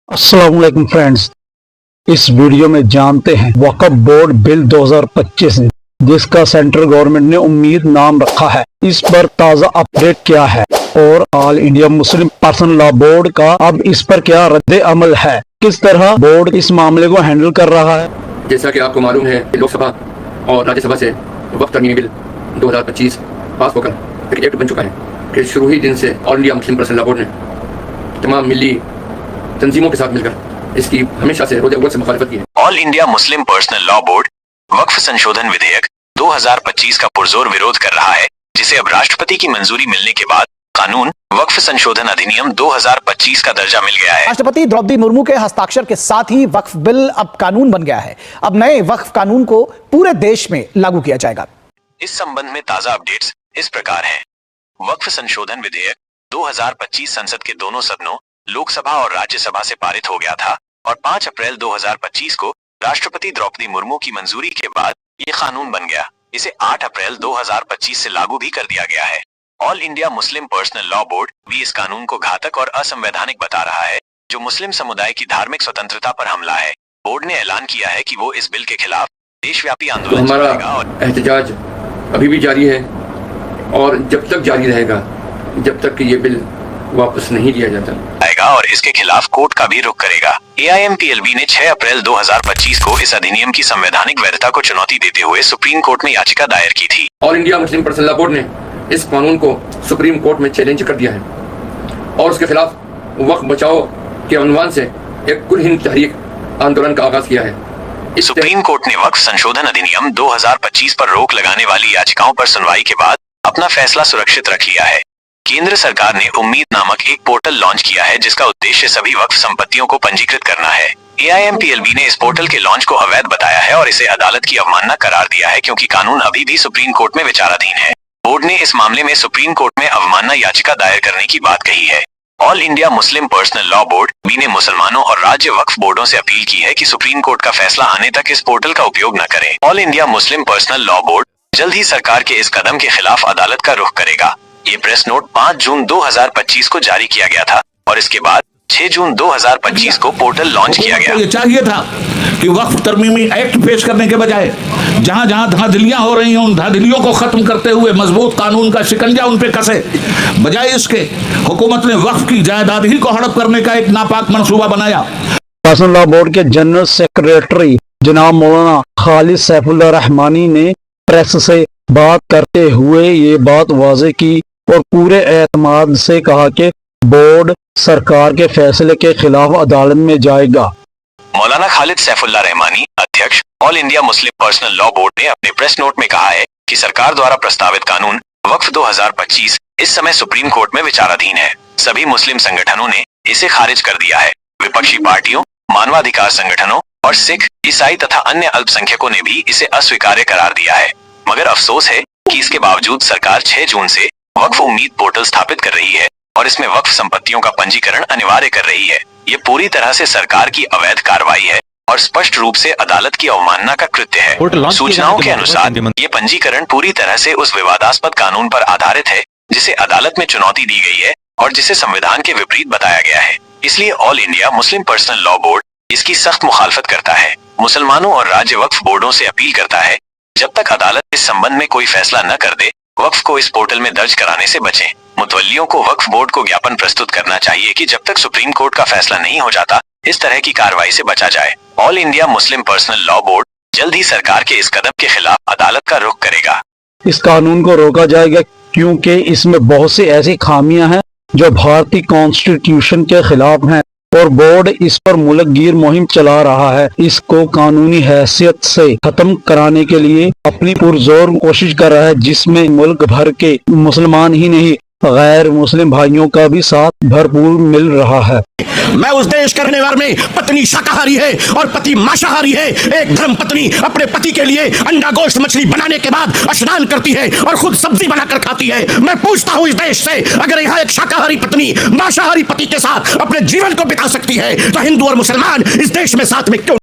अस्सलाम वालेकुम फ्रेंड्स, इस वीडियो में जानते हैं वक्फ बोर्ड बिल 2025 जिसका सेंट्रल गवर्नमेंट ने उम्मीद नाम रखा है। इस पर ताज़ा अपडेट क्या है और all India Muslim personal law board का अब इस पर क्या रद्द अमल है, किस तरह बोर्ड इस मामले को हैंडल कर रहा है। जैसा कि आपको मालूम है, लोकसभा और राज्यसभा से वक्फ तरमीमी बिल 2025 पास होकर एक एक्ट बन चुका है कि शुरू ही दिन से all India Muslim personal law board ने तमाम मिली तंजीमों के साथ मिलकर इसकी हमेशा से रोज़ अव्वल से मुखालिफत की है। All India Muslim personal law board Waqf संशोधन विधेयक 2025 का पुरजोर विरोध कर रहा है, जिसे अब राष्ट्रपति की मंजूरी मिलने के बाद कानून वक्फ संशोधन अधिनियम 2025 का दर्जा मिल गया है। राष्ट्रपति द्रौपदी मुर्मू के हस्ताक्षर के साथ ही वक्फ बिल अब कानून बन गया है। अब नए वक्फ कानून को पूरे देश में लागू किया जाएगा। इस संबंध में ताजा अपडेट्स इस प्रकार हैं। वक्फ संशोधन विधेयक 2025 संसद के दोनों सदनों लोकसभा और राज्यसभा से पारित हो गया था और 5 अप्रैल 2025 को राष्ट्रपति द्रौपदी मुर्मू की मंजूरी के बाद ये कानून बन गया। इसे 8 अप्रैल 2025 से लागू भी कर दिया गया है। All India Muslim personal law board भी इस कानून को घातक और असंवैधानिक बता रहा है, जो मुस्लिम समुदाय की धार्मिक स्वतंत्रता पर हमला है। बोर्ड ने ऐलान किया है कि वो इस बिल के खिलाफ देशव्यापी आंदोलन चलाएगा और एहतजाज अभी भी जारी है और जब तक जारी रहेगा जब तक कि ये बिल वापस नहीं लिया जाता और इसके खिलाफ कोर्ट का भी रुख करेगा। AIMPLB ने 6 अप्रैल 2025 को इस अधिनियम की संवैधानिक वैधता को चुनौती देते हुए सुप्रीम कोर्ट में याचिका दायर की थी। All India Muslim personal law board ने इस कानून को सुप्रीम कोर्ट में चैलेंज कर दिया है और उसके खिलाफ वक्फ बचाओ के उन्वान से एक कुल हिंद तहरीक आंदोलन का आगाज किया है। सुप्रीम कोर्ट ने वक्फ संशोधन अधिनियम 2025 पर रोक लगाने वाली याचिकाओं पर सुनवाई के बाद अपना फैसला सुरक्षित रख लिया है। केंद्र सरकार ने उम्मीद नामक एक पोर्टल लॉन्च किया है, जिसका उद्देश्य सभी वक्फ संपत्तियों को पंजीकृत करना है। AIMPLB ने इस पोर्टल के लॉन्च को अवैध बताया है और इसे अदालत की अवमानना करार दिया है, क्योंकि कानून अभी भी सुप्रीम कोर्ट में विचाराधीन है। बोर्ड ने इस मामले में सुप्रीम कोर्ट में अवमानना याचिका दायर करने की बात कही है। All India Muslim personal law board भी ने मुसलमानों और राज्य वक्फ बोर्डों से अपील की है कि सुप्रीम कोर्ट का फैसला आने तक इस पोर्टल का उपयोग न करें। All India Muslim personal law board जल्द ही सरकार के इस कदम के खिलाफ अदालत का रुख करेगा। ये प्रेस नोट 5 जून 2025 को जारी किया गया था और इसके बाद 6 जून 2025 को पोर्टल लॉन्च किया गया। ये चाहिए था कि वक्फ तरमीमी एक्ट पेश करने के बजाय जहां जहां धांधलियां हो रही हैं उन धांधलियों को खत्म करते हुए मजबूत कानून का शिकंजा उन पे कसे, बजाय इसके हुकूमत ने वक्फ की जायदाद ही को हड़प करने का एक नापाक मंसूबा बनाया। पर्सनल लॉ बोर्ड के जनरल सेक्रेटरी जनाब मौलाना खालिद सैफुल्लाह रहमानी ने प्रेस से बात करते हुए ये बात वाज़ेह की और पूरे एतमाद से कहा कि बोर्ड सरकार के फैसले के खिलाफ अदालत में जाएगा। मौलाना खालिद सैफुल्लाह रहमानी, अध्यक्ष all India Muslim personal law board, ने अपने प्रेस नोट में कहा है कि सरकार द्वारा प्रस्तावित कानून वक्फ 2025 इस समय सुप्रीम कोर्ट में विचाराधीन है। सभी मुस्लिम संगठनों ने इसे खारिज कर दिया है। विपक्षी पार्टियों, मानवाधिकार संगठनों और सिख, ईसाई तथा अन्य अल्पसंख्यकों ने भी इसे अस्वीकार्य करार दिया है। मगर अफसोस है कि इसके बावजूद सरकार 6 जून से वक्फ उम्मीद पोर्टल स्थापित कर रही है और इसमें वक्फ संपत्तियों का पंजीकरण अनिवार्य कर रही है। ये पूरी तरह से सरकार की अवैध कार्रवाई है और स्पष्ट रूप से अदालत की अवमानना का कृत्य है। सूचनाओं के अनुसार ये पंजीकरण पूरी तरह से उस विवादास्पद कानून पर आधारित है जिसे अदालत में चुनौती दी गई है और जिसे संविधान के विपरीत बताया गया है। इसलिए all India Muslim personal law board इसकी सख्त मुखालफत करता है। मुसलमानों और राज्य वक्फ बोर्डों से अपील करता है, जब तक अदालत इस संबंध में कोई फैसला न कर दे, वक्फ को इस पोर्टल में दर्ज कराने से बचें। मुतवल्लियों को वक्फ बोर्ड को ज्ञापन प्रस्तुत करना चाहिए कि जब तक सुप्रीम कोर्ट का फैसला नहीं हो जाता, इस तरह की कार्रवाई से बचा जाए। All India Muslim personal law board जल्द ही सरकार के इस कदम के खिलाफ अदालत का रुख करेगा। इस कानून को रोका जाएगा क्योंकि इसमें बहुत सी ऐसी खामियां हैं जो भारतीय कॉन्स्टिट्यूशन के खिलाफ हैं और बोर्ड इस पर मुल्कगीर मुहिम चला रहा है। इसको कानूनी हैसियत से खत्म कराने के लिए अपनी पुरजोर कोशिश कर रहा है, जिसमें मुल्क भर के मुसलमान ही नहीं गैर मुस्लिम भाइयों का भी साथ भरपूर मिल रहा है। मैं उस देश के रहने वाले में पत्नी शाकाहारी है और पति मांसाहारी है। एक धर्म पत्नी अपने पति के लिए अंडा गोश्त मछली बनाने के बाद स्नान करती है और खुद सब्जी बनाकर खाती है। मैं पूछता हूँ इस देश से, अगर यहाँ एक शाकाहारी पत्नी मांसाहारी पति के साथ अपने जीवन को बिता सकती है तो हिंदू और मुसलमान इस देश में साथ में क्यों